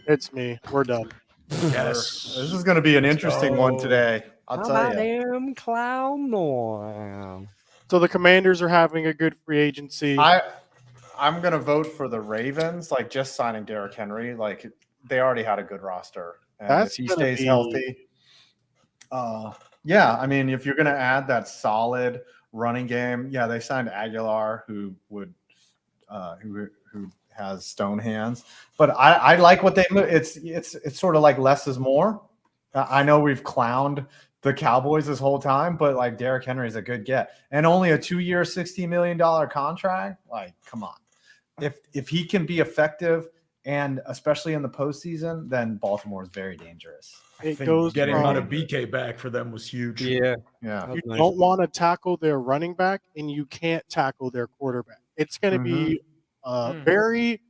Speaker 4: It's me. We're done.
Speaker 1: Yes, this is going to be an interesting one today. I'll tell you.
Speaker 4: So the Commanders are having a good free agency.
Speaker 1: I'm going to vote for the Ravens. Like just signing Derrick Henry, like they already had a good roster, and if he stays healthy. Yeah, I mean, if you're going to add that solid running game. Yeah, they signed Aguilar, who has stone hands. But I like what they. It's sort of like less is more. I know we've clowned the Cowboys this whole time, but like Derrick Henry is a good get, and only a 2-year, $60 million contract. Like, come on, if he can be effective, and especially in the postseason, then Baltimore is very dangerous.
Speaker 4: It goes
Speaker 5: Getting
Speaker 4: from,
Speaker 5: on a BK back for them was huge.
Speaker 2: Yeah.
Speaker 1: Yeah,
Speaker 4: you don't want to tackle their running back, and you can't tackle their quarterback. It's going to be very,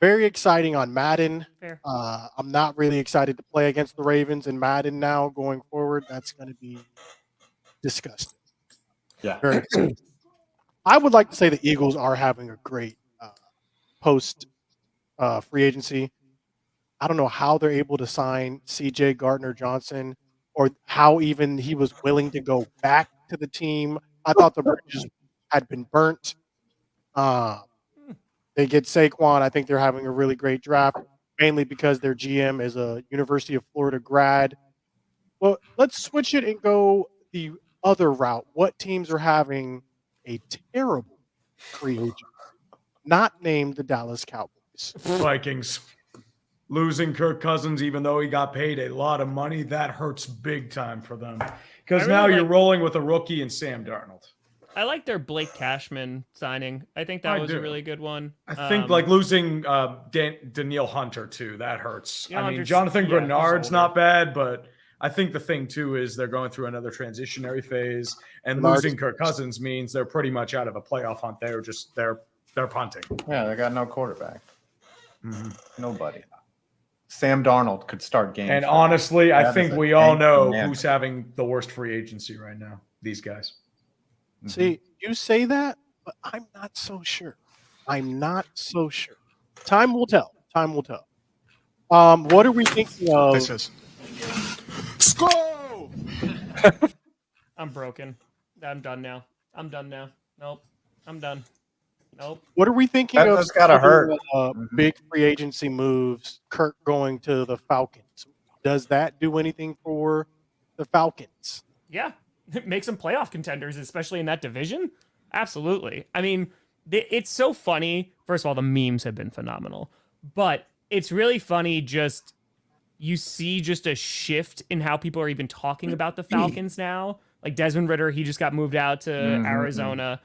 Speaker 4: very exciting on Madden.
Speaker 3: Fair.
Speaker 4: I'm not really excited to play against the Ravens in Madden now going forward. That's going to be disgusting.
Speaker 1: yeah.
Speaker 4: Very exciting. I would like to say the Eagles are having a great post free agency. I don't know how they're able to sign CJ Gardner-Johnson, or how even he was willing to go back to the team. I thought the bridges had been burnt. They get Saquon. I think they're having a really great draft, mainly because their GM is a University of Florida grad. Well, let's switch it and go the other route. What teams are having a terrible free agent, not named the Dallas Cowboys?
Speaker 5: Vikings. Losing Kirk Cousins, even though he got paid a lot of money, that hurts big time for them. Because now you're rolling with a rookie and Sam Darnold.
Speaker 3: I like their Blake Cashman signing. I think that was a really good one.
Speaker 5: I think like losing Danielle Hunter too, that hurts.
Speaker 3: You know,
Speaker 5: I mean,
Speaker 3: Hunter's-
Speaker 5: Jonathan
Speaker 3: yeah, he's
Speaker 5: Grenard's
Speaker 3: older.
Speaker 5: not bad, but I think the thing too is they're going through another transitionary phase, and
Speaker 4: Grenard's-
Speaker 5: losing Kirk Cousins means they're pretty much out of a playoff hunt. They're punting.
Speaker 1: Yeah, they got no quarterback. Nobody. Sam Darnold could start games.
Speaker 5: And honestly, I
Speaker 1: That
Speaker 5: think
Speaker 1: is a
Speaker 5: we all
Speaker 1: dank
Speaker 5: know
Speaker 1: man.
Speaker 5: who's having the worst free agency right now. These guys.
Speaker 4: See, you say that, but I'm not so sure. I'm not so sure. Time will tell. Time will tell. What are we thinking of?
Speaker 8: This is Skull!
Speaker 3: I'm broken. I'm done now. Nope. I'm done. Nope.
Speaker 4: What are we thinking
Speaker 1: That-
Speaker 4: of?
Speaker 1: that's gotta hurt.
Speaker 4: Big free agency moves. Kirk going to the Falcons. Does that do anything for the Falcons?
Speaker 3: Yeah. Make some playoff contenders, especially in that division. Absolutely. I mean, it's so funny. First of all, the memes have been phenomenal, but it's really funny. Just you see just a shift in how people are even talking about the Falcons now. Like Desmond Ridder, he just got moved out to Arizona.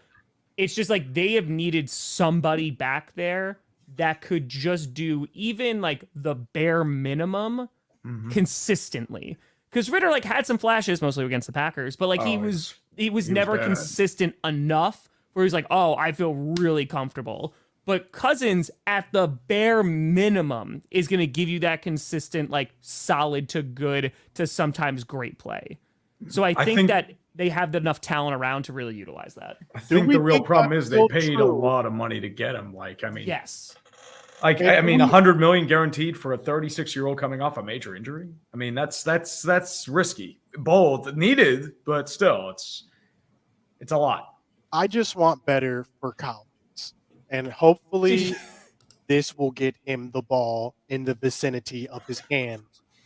Speaker 3: It's just like they have needed somebody back there that could just do even like the bare minimum consistently. Because Ridder like had some flashes, mostly against the Packers, but like he was never
Speaker 5: bad.
Speaker 3: consistent enough where he's like, oh, I feel really comfortable. But Cousins, at the bare minimum, is going to give you that consistent, like solid to good to sometimes great play. So I think that they have enough talent around to really utilize that.
Speaker 5: I think
Speaker 4: we
Speaker 5: the real
Speaker 4: think
Speaker 5: problem
Speaker 4: that's
Speaker 5: is they
Speaker 4: still
Speaker 5: paid a
Speaker 4: true?
Speaker 5: lot of money to get him. Like, I mean,
Speaker 3: Yes.
Speaker 5: like I mean, $100 million guaranteed for a 36-year-old coming off a major injury. I mean, that's risky, bold, needed, but still, it's a lot.
Speaker 4: I just want better for Collins, and hopefully, this will get him the ball in the vicinity of his hand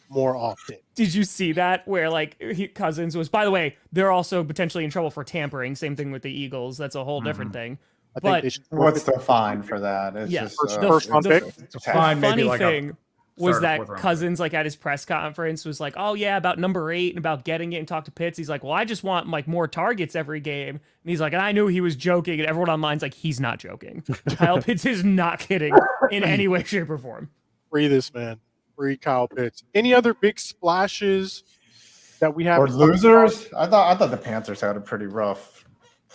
Speaker 4: more often.
Speaker 3: Did you see that where like Cousins was, by the way, they're also potentially in trouble for tampering. Same thing with the Eagles. That's a whole different thing.
Speaker 4: I think
Speaker 3: But
Speaker 4: they should.
Speaker 1: What's the fine for that? It's
Speaker 3: Yeah,
Speaker 1: just
Speaker 4: first round pick?
Speaker 5: It's
Speaker 3: the
Speaker 5: fine, maybe
Speaker 3: funny
Speaker 5: like
Speaker 3: thing was
Speaker 5: third or
Speaker 3: that
Speaker 5: fourth round
Speaker 3: Cousins, like at his press conference, was like, "Oh yeah, about number 8 and about getting it," and talk to Pitts. He's like, "Well, I just want like more targets every game." And he's like, "And I knew he was joking," and everyone online's like, "He's not joking." Kyle Pitts is not kidding in any way, shape, or form.
Speaker 4: Free this man. Free Kyle Pitts. Any other big splashes that we have?
Speaker 1: or losers. I thought the Panthers had a pretty rough.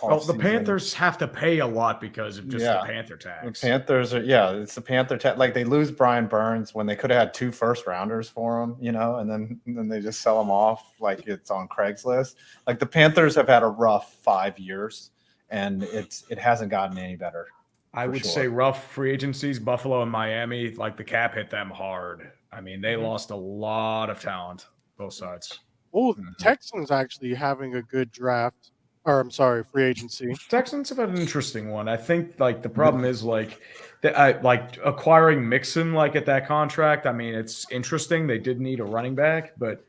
Speaker 5: Well, the
Speaker 1: offseason.
Speaker 5: Panthers have to pay a lot because of just
Speaker 1: Yeah.
Speaker 5: the Panther
Speaker 1: The
Speaker 5: tax.
Speaker 1: Panthers are it's the Panther like they lose Brian Burns when they could have had 2 first-rounders for him, and then they just sell him off like it's on Craigslist. Like the Panthers have had a rough 5 years, and it hasn't gotten any better.
Speaker 5: I
Speaker 1: for
Speaker 5: would
Speaker 1: sure.
Speaker 5: say rough free agencies, Buffalo and Miami, like the cap hit them hard. I mean, they lost a lot of talent, both sides.
Speaker 4: Oh, the Texans actually having a good draft. Or I'm sorry, free agency.
Speaker 5: Texans have had an interesting one. I think like the problem is like acquiring Mixon like at that contract. I mean, it's interesting. They did need a running back, but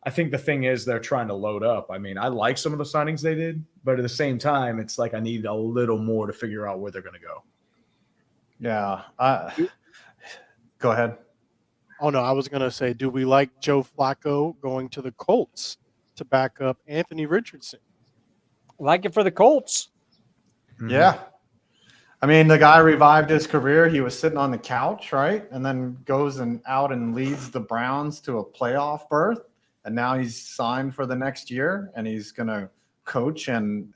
Speaker 5: I think the thing is they're trying to load up. I mean, I like some of the signings they did, but at the same time, it's like I need a little more to figure out where they're going to go.
Speaker 1: Yeah. Go ahead.
Speaker 4: Oh no, I was gonna say, do we like Joe Flacco going to the Colts to back up Anthony Richardson?
Speaker 2: Like it for the Colts.
Speaker 1: Yeah. I mean, the guy revived his career. He was sitting on the couch, right? And then goes out and leads the Browns to a playoff berth. And now he's signed for the next year, and he's going to coach. And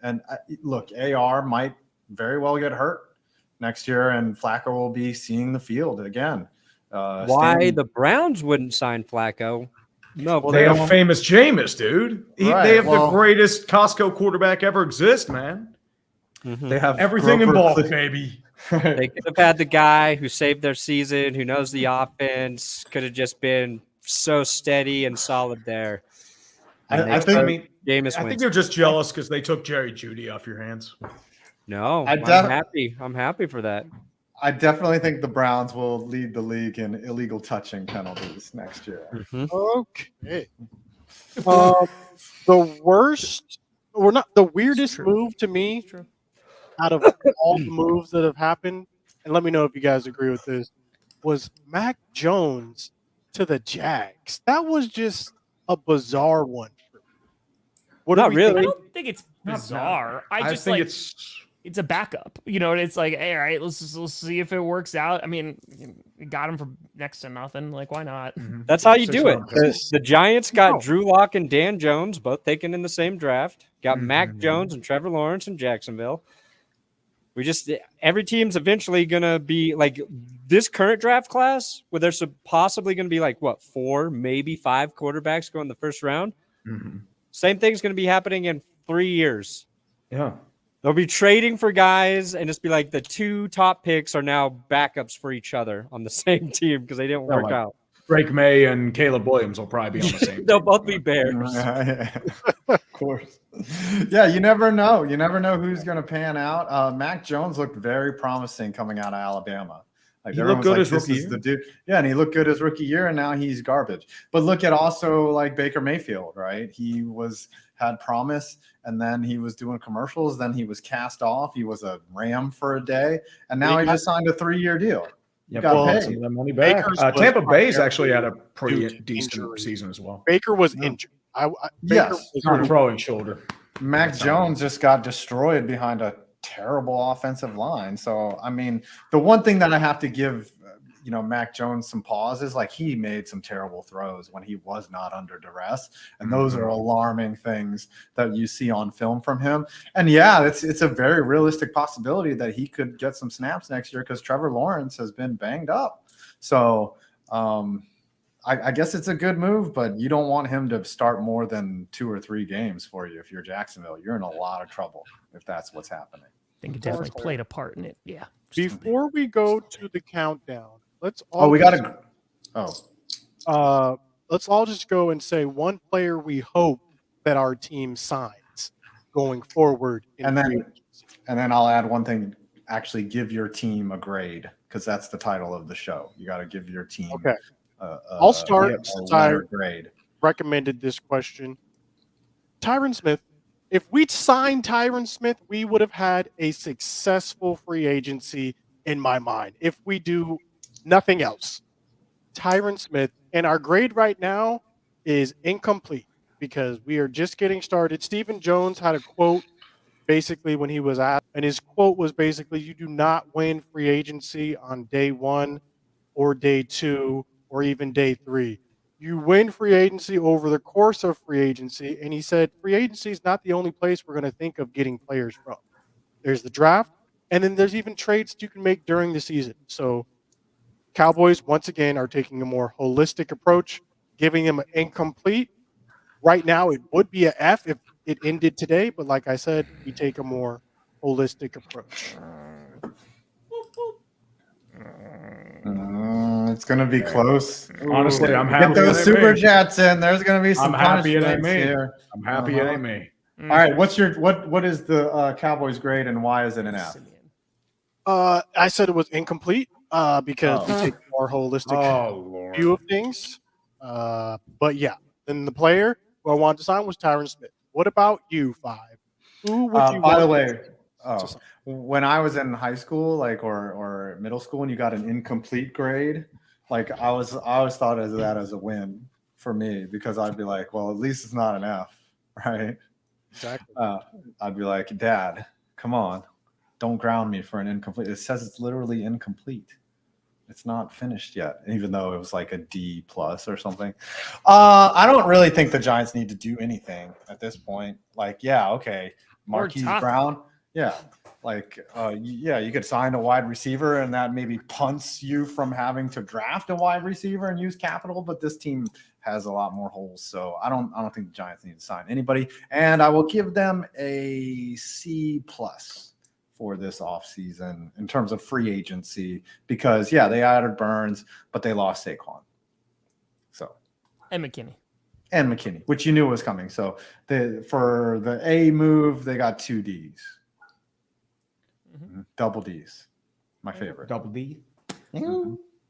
Speaker 1: look, AR might very well get hurt next year, and Flacco will be seeing the field again.
Speaker 2: Why the Browns wouldn't sign Flacco? No,
Speaker 1: Well,
Speaker 5: They
Speaker 1: they
Speaker 5: have
Speaker 1: don't-
Speaker 5: famous Jameis, dude.
Speaker 1: Right,
Speaker 5: They have
Speaker 1: well-
Speaker 5: the greatest Costco quarterback ever exist, man.
Speaker 1: They have
Speaker 5: Everything in
Speaker 1: Grover
Speaker 5: bulk,
Speaker 1: Cleveland.
Speaker 5: baby.
Speaker 2: They could have had the guy who saved their season, who knows the offense, could have just been so steady and solid there. And
Speaker 1: I
Speaker 2: they
Speaker 1: think-
Speaker 2: took
Speaker 5: I mean,
Speaker 2: Jameis
Speaker 5: I think
Speaker 2: Winston.
Speaker 5: they're just jealous because they took Jerry Jeudy off your hands.
Speaker 2: No,
Speaker 1: I
Speaker 2: I'm
Speaker 1: def-
Speaker 2: happy. I'm happy for that.
Speaker 1: I definitely think the Browns will lead the league in illegal touching penalties next year.
Speaker 4: Okay. The worst, or not the weirdest
Speaker 3: true.
Speaker 4: move to me
Speaker 3: True.
Speaker 4: out of all the moves that have happened, and let me know if you guys agree with this, was Mac Jones to the Jags. That was just a bizarre one. What do
Speaker 2: Not
Speaker 4: we
Speaker 2: really.
Speaker 3: I
Speaker 4: think?
Speaker 3: don't think it's bizarre. I just
Speaker 5: think
Speaker 3: like
Speaker 5: it's
Speaker 3: a backup. You know, it's like, hey, all right, let's see if it works out. I mean, you got him for next to nothing. Like, why not?
Speaker 2: That's how you do it.
Speaker 5: 6 round
Speaker 2: The Giants got
Speaker 4: No.
Speaker 2: Drew Lock and Dan Jones, both taken in the same draft. Got Mac
Speaker 5: Mhm.
Speaker 2: Jones and Trevor Lawrence in Jacksonville. Every team's eventually going to be like this current draft class, where there's possibly going to be like, 4, maybe 5 quarterbacks going in the first round.
Speaker 5: Mhm.
Speaker 2: Same thing's going to be happening in 3 years.
Speaker 5: Yeah.
Speaker 2: They'll be trading for guys and just be like the 2 top picks are now backups for each other on the same team because they didn't
Speaker 5: Yeah,
Speaker 2: work
Speaker 5: like-
Speaker 2: out.
Speaker 5: Drake May and Caleb Williams will probably be on the same
Speaker 2: They'll
Speaker 5: team.
Speaker 2: both be Bears.
Speaker 1: Of course. Yeah, you never know. You never know who's going to pan out. Mac Jones looked very promising coming out of Alabama. Like
Speaker 5: He
Speaker 1: everyone
Speaker 5: looked
Speaker 1: was
Speaker 5: good
Speaker 1: like,
Speaker 5: his
Speaker 1: "This
Speaker 5: rookie
Speaker 1: is the dude." Yeah, and he looked good his rookie year, and now he's garbage. But look at also like Baker Mayfield, right? He had promise, and then he was doing commercials. Then he was cast off. He was a Ram for a day, and now he just signed a 3-year deal.
Speaker 5: Yeah,
Speaker 1: got
Speaker 5: well,
Speaker 1: paid.
Speaker 5: some of that money back.
Speaker 4: Baker's was
Speaker 5: Tampa Bay's
Speaker 4: primarily
Speaker 5: actually had a pretty
Speaker 4: due to
Speaker 5: decent
Speaker 4: injury.
Speaker 5: season as well.
Speaker 4: Baker was
Speaker 1: No.
Speaker 4: injured.
Speaker 1: Yes.
Speaker 4: Baker
Speaker 5: Throwing shoulder.
Speaker 1: Mac Jones just got destroyed behind a terrible offensive line. So, I mean, the one thing that I have to give, Mac Jones some pause is like he made some terrible throws when he was not under duress. And those are alarming things that you see on film from him. And yeah, it's a very realistic possibility that he could get some snaps next year because Trevor Lawrence has been banged up. So, I guess it's a good move, but you don't want him to start more than 2 or 3 games for you. If you're Jacksonville, you're in a lot of trouble if that's what's happening.
Speaker 3: I think it definitely played a part in it. Yeah.
Speaker 4: Before we go to the countdown, let's all let's all just go and say one player we hope that our team signs going forward.
Speaker 1: And then I'll add one thing. Actually, give your team a grade because that's the title of the show. You got to give your team.
Speaker 4: Okay.
Speaker 1: I'll
Speaker 4: start since I-
Speaker 1: grade.
Speaker 4: recommended this question. Tyron Smith. If we'd signed Tyron Smith, we would have had a successful free agency in my mind. If we do nothing else, Tyron Smith, and our grade right now is incomplete because we are just getting started. Stephen Jones had a quote basically when he was asked, and his quote was basically, "You do not win free agency on day 1 or day 2 or even day 3. You win free agency over the course of free agency." And he said, free agency is not the only place we're going to think of getting players from. There's the draft, and then there's even trades you can make during the season. So Cowboys, once again, are taking a more holistic approach, giving them an incomplete. Right now, it would be an F if it ended today, but like I said, we take a more holistic approach.
Speaker 1: It's going to be close.
Speaker 5: Honestly, I'm
Speaker 1: Get
Speaker 5: happy.
Speaker 1: those
Speaker 5: it ain't
Speaker 1: super
Speaker 5: me.
Speaker 1: chats in. There's going to be some
Speaker 5: I'm happy it ain't
Speaker 1: punishments
Speaker 5: me.
Speaker 1: here.
Speaker 5: I'm happy it ain't me.
Speaker 1: All right, what is the Cowboys grade and why is it an F?
Speaker 4: I said it was incomplete because we take a more holistic
Speaker 5: Oh Lord.
Speaker 4: view of things. But yeah, Then the player who I wanted to sign was Tyron Smith. What about you, 5? Who would you
Speaker 1: By the
Speaker 4: want
Speaker 1: way,
Speaker 4: to sign?
Speaker 1: when I was in high school, like or middle school, and you got an incomplete grade, like I always thought of that as a win for me because I'd be like, well, at least it's not an F, right?
Speaker 4: Exactly.
Speaker 1: I'd be like, Dad, come on, don't ground me for an incomplete. It says it's literally incomplete. It's not finished yet, even though it was like a D+ or something. I don't really think the Giants need to do anything at this point. Like, yeah, okay, Marquise
Speaker 3: tough.
Speaker 1: Brown, yeah, like, yeah, you could sign a wide receiver, and that maybe punts you from having to draft a wide receiver and use capital. But this team has a lot more holes, so I don't think the Giants need to sign anybody. And I will give them a C+ for this offseason in terms of free agency because, yeah, they added Burns, but they lost Saquon. So
Speaker 3: And McKinney.
Speaker 1: Which you knew was coming. So for the A move, they got 2 Ds. Double Ds. My favorite.
Speaker 5: Double D.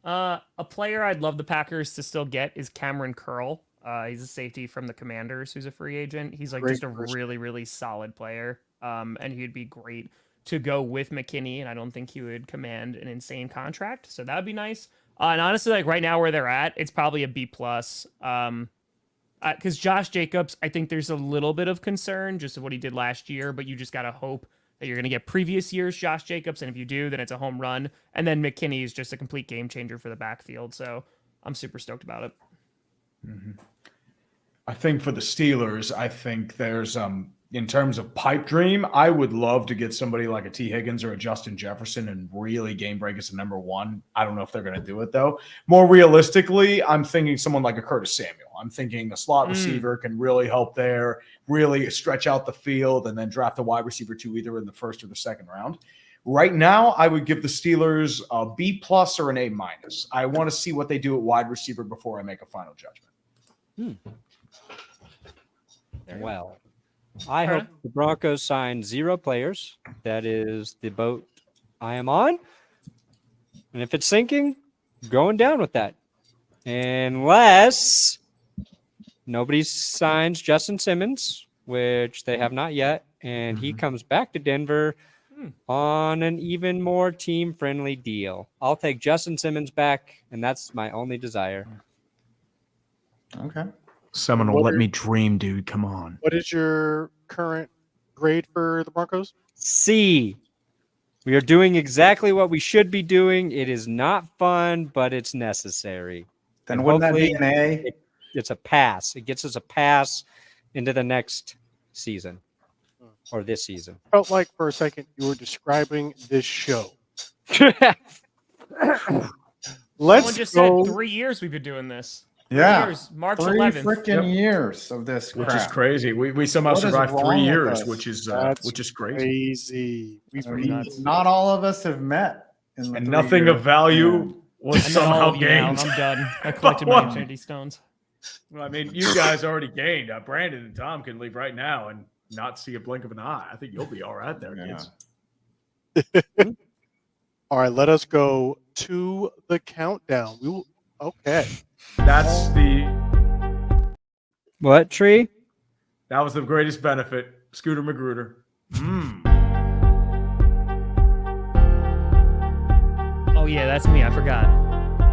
Speaker 3: A player I'd love the Packers to still get is Cameron Curl. He's a safety from the Commanders who's a free agent. He's like
Speaker 4: Great
Speaker 3: just a
Speaker 4: person.
Speaker 3: really, really solid player. And he'd be great to go with McKinney, and I don't think he would command an insane contract. So that would be nice. And honestly, like right now where they're at, it's probably a B+. Because Josh Jacobs, I think there's a little bit of concern just of what he did last year, but you just got to hope that you're going to get previous year's Josh Jacobs. And if you do, then it's a home run. And then McKinney is just a complete game changer for the backfield. So I'm super stoked about it.
Speaker 5: I think for the Steelers, I think there's in terms of pipe dream, I would love to get somebody like a T. Higgins or a Justin Jefferson and really game break as a number 1. I don't know if they're going to do it though. More realistically, I'm thinking someone like a Curtis Samuel. I'm thinking a slot receiver can really help there, really stretch out the field, and then draft a wide receiver 2 either in the first or the second round. Right now, I would give the Steelers a B+ or an A-. I want to see what they do at wide receiver before I make a final judgment.
Speaker 2: Well, I hope the Broncos sign 0 players. That is the boat I am on. And if it's sinking, going down with that. Unless nobody signs Justin Simmons, which they have not yet, and he comes back to Denver on an even more team-friendly deal. I'll take Justin Simmons back, and that's my only desire.
Speaker 1: Okay.
Speaker 5: Seminole, let me dream, dude. Come on.
Speaker 4: What is your current grade for the Broncos?
Speaker 2: C. We are doing exactly what we should be doing. It is not fun, but it's necessary.
Speaker 1: Then
Speaker 2: And
Speaker 1: wouldn't that be
Speaker 2: hopefully
Speaker 1: an A?
Speaker 2: It's a pass. It gets us a pass into the next season or this season.
Speaker 4: Felt like for a second you were describing this show. Let's
Speaker 3: Someone just
Speaker 4: go.
Speaker 3: said 3 years we've been doing this.
Speaker 1: Yeah.
Speaker 3: Years, March
Speaker 1: 3
Speaker 3: 11th.
Speaker 1: freaking years of this
Speaker 5: Which
Speaker 1: crap.
Speaker 5: is crazy. We somehow
Speaker 1: What is
Speaker 5: survived
Speaker 1: wrong
Speaker 5: 3
Speaker 1: with
Speaker 5: years,
Speaker 1: us?
Speaker 5: which is crazy.
Speaker 4: Crazy.
Speaker 1: I mean, not all of us have met. In the
Speaker 5: And
Speaker 1: 3
Speaker 5: nothing
Speaker 1: years.
Speaker 5: of value was
Speaker 3: I know all
Speaker 5: somehow
Speaker 3: of you now.
Speaker 5: gained.
Speaker 3: I'm done. I collected my Infinity Stones.
Speaker 5: Well, I mean, you guys already gained. Brandon and Tom can leave right now and not see a blink of an eye. I think you'll be all right there, kids.
Speaker 4: All right, let us go to the countdown. We will. Okay.
Speaker 5: That's
Speaker 2: What, Tree?
Speaker 5: that was the greatest benefit. Scooter Magruder.
Speaker 3: Oh, yeah, that's me. I forgot.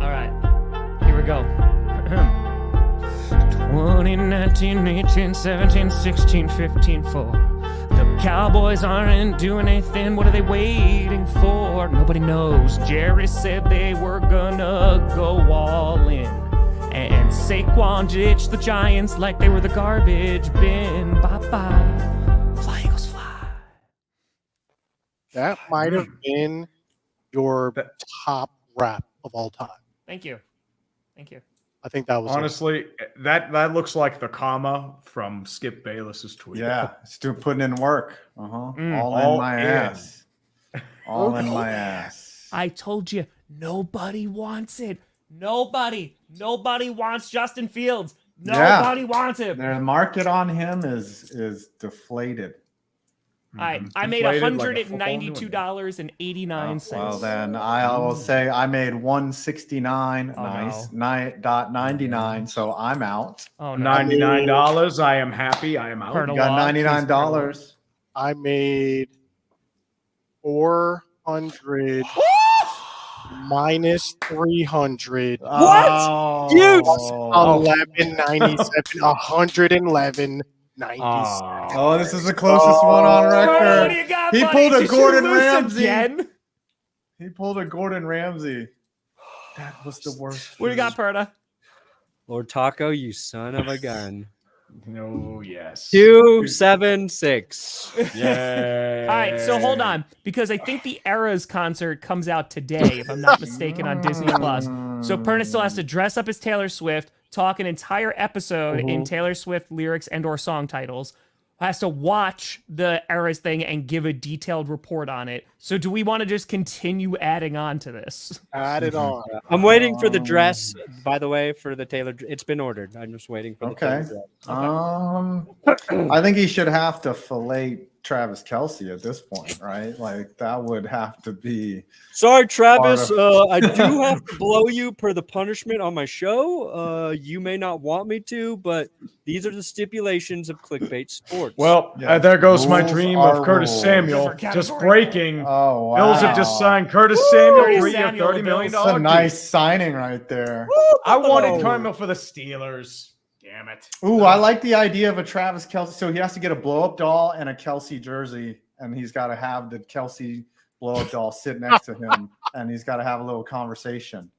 Speaker 3: All right. Here we go. 2019, 18, 17, 16, 15, 4. The Cowboys aren't doing anything. What are they waiting for? Nobody knows. Jerry said they were gonna go all in. And Saquon ditched the Giants like they were the garbage bin. Bye-bye. Fly, Eagles, fly.
Speaker 4: That might have been your top rap of all time.
Speaker 3: Thank you. Thank you.
Speaker 4: I think that was
Speaker 5: Honestly, that looks like the comma from Skip Bayless's tweet.
Speaker 1: Yeah, still putting in work. All in my ass. All in my ass.
Speaker 3: I told you, nobody wants it. Nobody wants Justin Fields. Nobody wants him.
Speaker 1: The market on him is deflated.
Speaker 3: All right, I made
Speaker 5: Inflated like a football
Speaker 3: $192.89.
Speaker 1: Well, then I will say I made 169.
Speaker 3: Oh,
Speaker 1: Nice.
Speaker 3: no.
Speaker 1: $9.99. So I'm out.
Speaker 3: Oh no,
Speaker 5: $99. I am happy. I am out.
Speaker 3: Heard a
Speaker 1: You got
Speaker 3: lot.
Speaker 1: $99.
Speaker 4: I made 400 minus 300.
Speaker 1: What?
Speaker 2: You-
Speaker 4: 1197. 111. 97.
Speaker 1: Oh, this is the closest one on
Speaker 3: What
Speaker 1: record.
Speaker 3: do you got,
Speaker 1: He
Speaker 3: buddy?
Speaker 1: pulled a
Speaker 3: Did you
Speaker 1: Gordon
Speaker 3: lose
Speaker 1: Ramsay.
Speaker 3: again?
Speaker 1: He pulled a Gordon Ramsay. That was the worst.
Speaker 3: What do you got, Perda?
Speaker 2: Lord Taco, you son of a gun.
Speaker 5: Oh, yes.
Speaker 2: 276.
Speaker 5: Yeah.
Speaker 3: All right, so hold on, because I think the Eras concert comes out today, if I'm not mistaken, on Disney Plus. So Perna still has to dress up as Taylor Swift, talk an entire episode in Taylor Swift lyrics and/or song titles. Has to watch the Eras thing and give a detailed report on it. So do we want to just continue adding on to this?
Speaker 4: Add it on.
Speaker 2: I'm waiting for the dress, by the way, for the Taylor. It's been ordered. I'm just waiting for the
Speaker 1: Okay.
Speaker 2: Taylor dress.
Speaker 1: I think he should have to fillet Travis Kelce at this point, right? Like that would have to be.
Speaker 2: Sorry, Travis.
Speaker 1: Part
Speaker 2: I do have to blow you per the punishment on my show. You may not want me to, but these are the stipulations of Clickbait Sports.
Speaker 5: Well,
Speaker 1: Yeah.
Speaker 5: there goes my
Speaker 1: Rules
Speaker 5: dream
Speaker 1: are
Speaker 5: of Curtis
Speaker 1: rules.
Speaker 5: Samuel.
Speaker 3: Different
Speaker 5: Just
Speaker 3: category.
Speaker 5: breaking.
Speaker 1: Oh wow!
Speaker 5: Bills have just signed Curtis Samuel,
Speaker 3: Curtis
Speaker 5: 3 year,
Speaker 3: Samuel,
Speaker 5: $30 million.
Speaker 3: the
Speaker 1: That's a nice signing right there.
Speaker 5: I wanted Carmel for the Steelers. Damn it.
Speaker 1: Ooh, I like the idea of a Travis Kelce. So he has to get a blow up doll and a Kelce jersey, and he's got to have the Kelce blow up doll sit next to him, and he's got to have a little conversation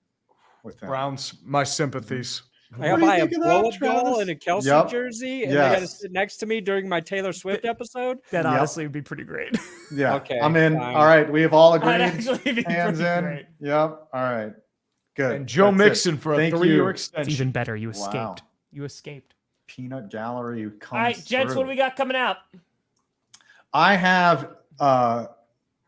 Speaker 1: with him.
Speaker 5: Browns, my sympathies.
Speaker 2: I gotta
Speaker 1: What do you
Speaker 2: buy a
Speaker 1: think of that,
Speaker 2: blow-up doll
Speaker 1: Travis?
Speaker 2: and a Kelsey
Speaker 1: Yep.
Speaker 2: jersey, and they gotta
Speaker 1: Yes.
Speaker 2: sit next to me during my Taylor Swift episode.
Speaker 3: That
Speaker 1: Yep.
Speaker 3: honestly would be pretty great.
Speaker 1: Yeah.
Speaker 2: Okay,
Speaker 1: I'm in.
Speaker 2: fine.
Speaker 1: All right. We have all
Speaker 3: That'd
Speaker 1: agreed.
Speaker 3: actually be
Speaker 1: Hands
Speaker 3: pretty
Speaker 1: in.
Speaker 3: great.
Speaker 1: Yep. All right. Good.
Speaker 5: And Joe
Speaker 1: That's it.
Speaker 5: Mixon for a
Speaker 1: Thank
Speaker 5: 3 year
Speaker 1: you.
Speaker 3: It's
Speaker 5: extension.
Speaker 3: even better. You
Speaker 1: Wow.
Speaker 3: escaped. You escaped.
Speaker 1: Peanut Gallery comes
Speaker 3: All right, gents,
Speaker 1: through.
Speaker 3: what do we got coming out?
Speaker 1: I have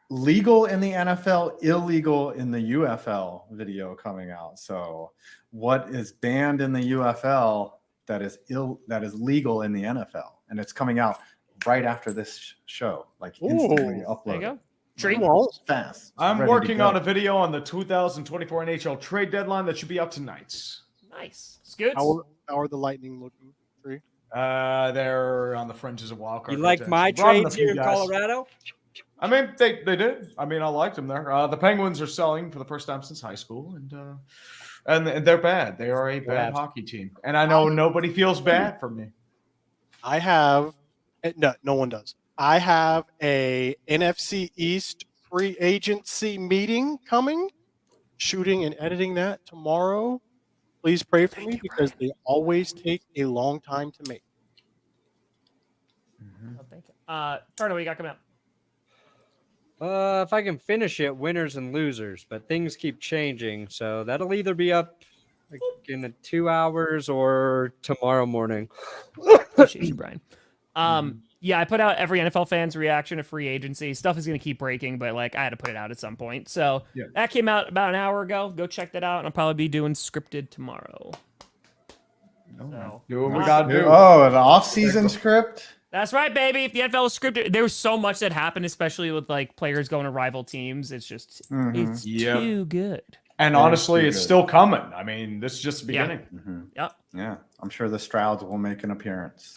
Speaker 1: legal in the NFL, illegal in the UFL video coming out. So, what is banned in the UFL that is legal in the NFL, and it's coming out right after this show, like instantly
Speaker 3: There
Speaker 1: uploaded.
Speaker 3: you go. Treat.
Speaker 1: Fast.
Speaker 5: I'm
Speaker 1: Ready to
Speaker 5: working
Speaker 1: go.
Speaker 5: on a video on the 2024 NHL trade deadline that should be out tonight.
Speaker 3: Nice. Scoots.
Speaker 4: How are the Lightning looking? Tree?
Speaker 5: They're on the fringes of wild card.
Speaker 2: You like my
Speaker 5: contention. Brought in a
Speaker 2: trades
Speaker 5: few
Speaker 2: here in
Speaker 5: guys.
Speaker 2: Colorado?
Speaker 5: I mean, they did. I mean, I liked them there. The Penguins are selling for the first time since high school, and they're bad. They are a bad hockey team, and I know nobody feels bad for me.
Speaker 4: I have no one does. I have a NFC East free agency meeting coming, shooting and editing that tomorrow. Please pray for me because they always take a long time to make.
Speaker 3: Oh, thank you. Carter, what you got coming out?
Speaker 2: If I can finish it, winners and losers, but things keep changing, so that'll either be up like in the 2 hours or tomorrow morning.
Speaker 3: Appreciate you, Brian. Yeah, I put out every NFL fan's reaction to free agency. Stuff is going to keep breaking, but like I had to put it out at some point. So
Speaker 5: Yeah.
Speaker 3: that came out about an hour ago. Go check that out. And I'll probably be doing scripted tomorrow. So,
Speaker 5: Do what we got to do.
Speaker 1: Oh, an off-season script.
Speaker 3: that's right, baby. If the NFL was scripted, there was so much that happened, especially with like players going to rival teams. It's just it's
Speaker 5: Yep.
Speaker 3: too good.
Speaker 5: And
Speaker 1: Yeah,
Speaker 5: honestly,
Speaker 1: it's
Speaker 5: it's
Speaker 1: good.
Speaker 5: still coming. I mean, this is just the
Speaker 3: Yeah.
Speaker 5: beginning.
Speaker 3: Yep.
Speaker 1: Yeah, I'm sure the Strouds will make an appearance.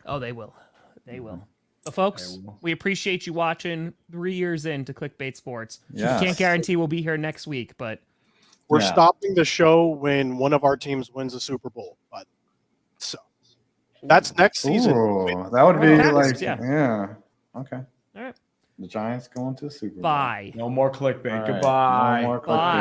Speaker 3: Oh, they will. They will. But folks, we appreciate you watching 3 years into Clickbait Sports.
Speaker 1: Yes.
Speaker 3: We can't guarantee we'll be here next week, but
Speaker 4: We're
Speaker 1: Yeah.
Speaker 4: stopping the show when one of our teams wins the Super Bowl. But so that's next season.
Speaker 1: Ooh, that would be
Speaker 3: Well,
Speaker 1: like,
Speaker 3: yeah.
Speaker 1: yeah. Okay.
Speaker 3: all right.
Speaker 1: The Giants going to the Super Bowl.
Speaker 3: Bye.
Speaker 5: No more clickbait.
Speaker 1: All right,
Speaker 5: Goodbye.
Speaker 1: no more
Speaker 3: Bye.